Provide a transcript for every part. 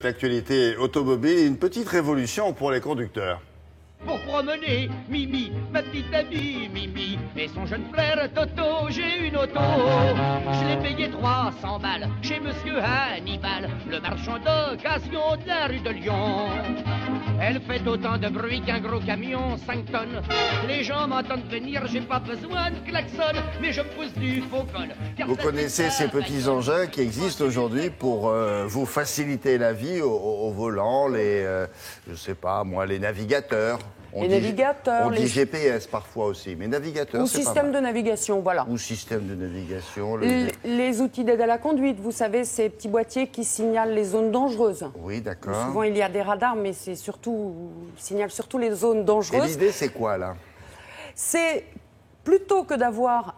L'actualité automobile et une petite révolution pour les conducteurs. Pour promener Mimi, ma petite amie Mimi et son jeune frère Toto, j'ai une auto. Je l'ai payé 300 balles chez Monsieur Hannibal, le marchand d'occasion de la rue de Lyon. Elle fait autant de bruit qu'un gros camion, 5 tonnes. Les gens m'entendent venir, j'ai pas besoin de klaxon, mais je pousse du faux col. Vous connaissez ces petits engins qui existent aujourd'hui pour vous faciliter la vie au volant, je sais pas moi, les navigateurs. On dit GPS parfois aussi, mais navigateur, ou c'est pas système mal. de navigation, voilà. Ou système de navigation. Les outils d'aide à la conduite, vous savez, ces petits boîtiers qui signalent les zones dangereuses. Oui, d'accord. Souvent, il y a des radars, mais c'est surtout, signale surtout les zones dangereuses. Et l'idée, c'est quoi, là? C'est plutôt que d'avoir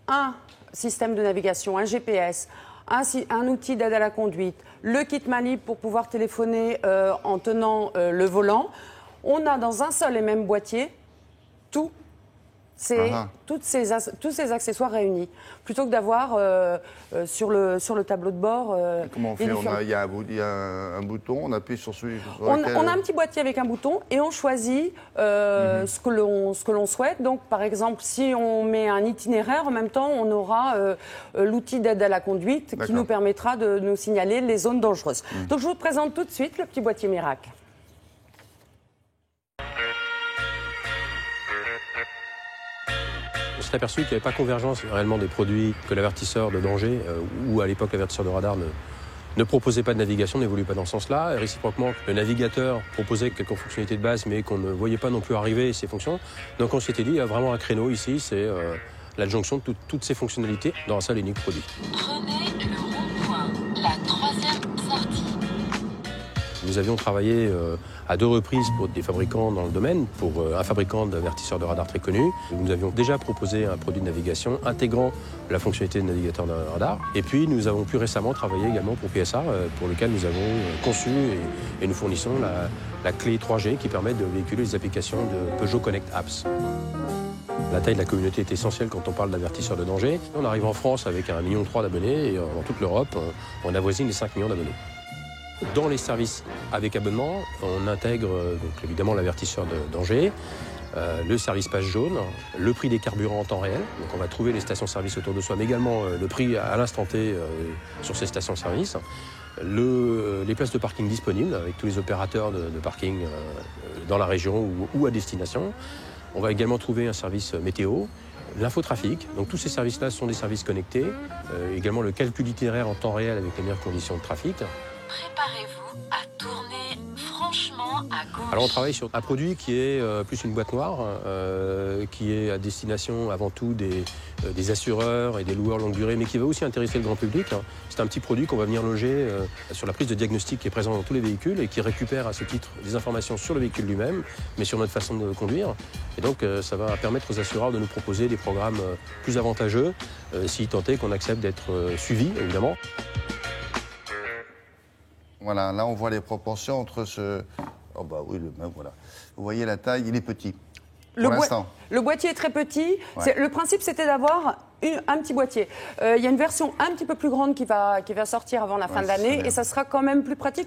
un système de navigation, un GPS, un outil d'aide à la conduite, le kit Manip pour pouvoir téléphoner en tenant le volant, on a dans un seul et même boîtier tous ces accessoires réunis. Plutôt que d'avoir sur le tableau de bord... Comment on fait? Il y a un bouton, on appuie sur celui... On a un petit boîtier avec un bouton et on choisit ce que l'on souhaite. Donc, par exemple, si on met un itinéraire, en même temps, on aura l'outil d'aide à la conduite qui nous permettra de nous signaler les zones dangereuses. Donc, je vous présente tout de suite le petit boîtier Miracle. On s'est aperçu qu'il n'y avait pas convergence réellement des produits, que l'avertisseur de danger, ou à l'époque l'avertisseur de radar, ne proposait pas de navigation, n'évolue pas dans ce sens-là. Et réciproquement, le navigateur proposait quelques fonctionnalités de base, mais qu'on ne voyait pas non plus arriver ces fonctions. Donc on s'était dit, il y a vraiment un créneau ici, c'est l'adjonction de toutes ces fonctionnalités dans un seul et unique produit. Prenez le rond-point, la 3e sortie. Nous avions travaillé à 2 reprises pour des fabricants dans le domaine, pour un fabricant d'avertisseurs de radar très connu. Nous avions déjà proposé un produit de navigation intégrant la fonctionnalité de navigateur de radar. Et puis nous avons pu récemment travailler également pour PSA, pour lequel nous avons conçu et nous fournissons la clé 3G qui permet de véhiculer les applications de Peugeot Connect Apps. La taille de la communauté est essentielle quand on parle d'avertisseurs de danger. On arrive en France avec 1,3 million d'abonnés et dans toute l'Europe, on avoisine les 5 millions d'abonnés. Dans les services avec abonnement, on intègre donc évidemment l'avertisseur de danger, le service page jaune, le prix des carburants en temps réel. Donc on va trouver les stations-service autour de soi, mais également le prix à l'instant T sur ces stations-service. Les places de parking disponibles avec tous les opérateurs de parking dans la région ou à destination. On va également trouver un service météo, l'infotrafic. Donc tous ces services-là sont des services connectés. Également le calcul itinéraire en temps réel avec les meilleures conditions de trafic. Préparez-vous à tourner franchement à gauche. Alors on travaille sur un produit qui est plus une boîte noire, qui est à destination avant tout des assureurs et des loueurs longue durée, mais qui va aussi intéresser le grand public. C'est un petit produit qu'on va venir loger sur la prise de diagnostic qui est présente dans tous les véhicules et qui récupère à ce titre des informations sur le véhicule lui-même, mais sur notre façon de conduire. Et donc ça va permettre aux assureurs de nous proposer des programmes plus avantageux, si tant est qu'on accepte d'être suivi, évidemment. Voilà, là on voit les proportions entre ce... Oh bah oui, voilà. Vous voyez la taille, il est petit. Pour l'instant. Le boîtier est très petit. Ouais. Le principe, c'était d'avoir un petit boîtier. Il y a une version un petit peu plus grande qui va sortir avant la fin de l'année et ça sera quand même plus pratique.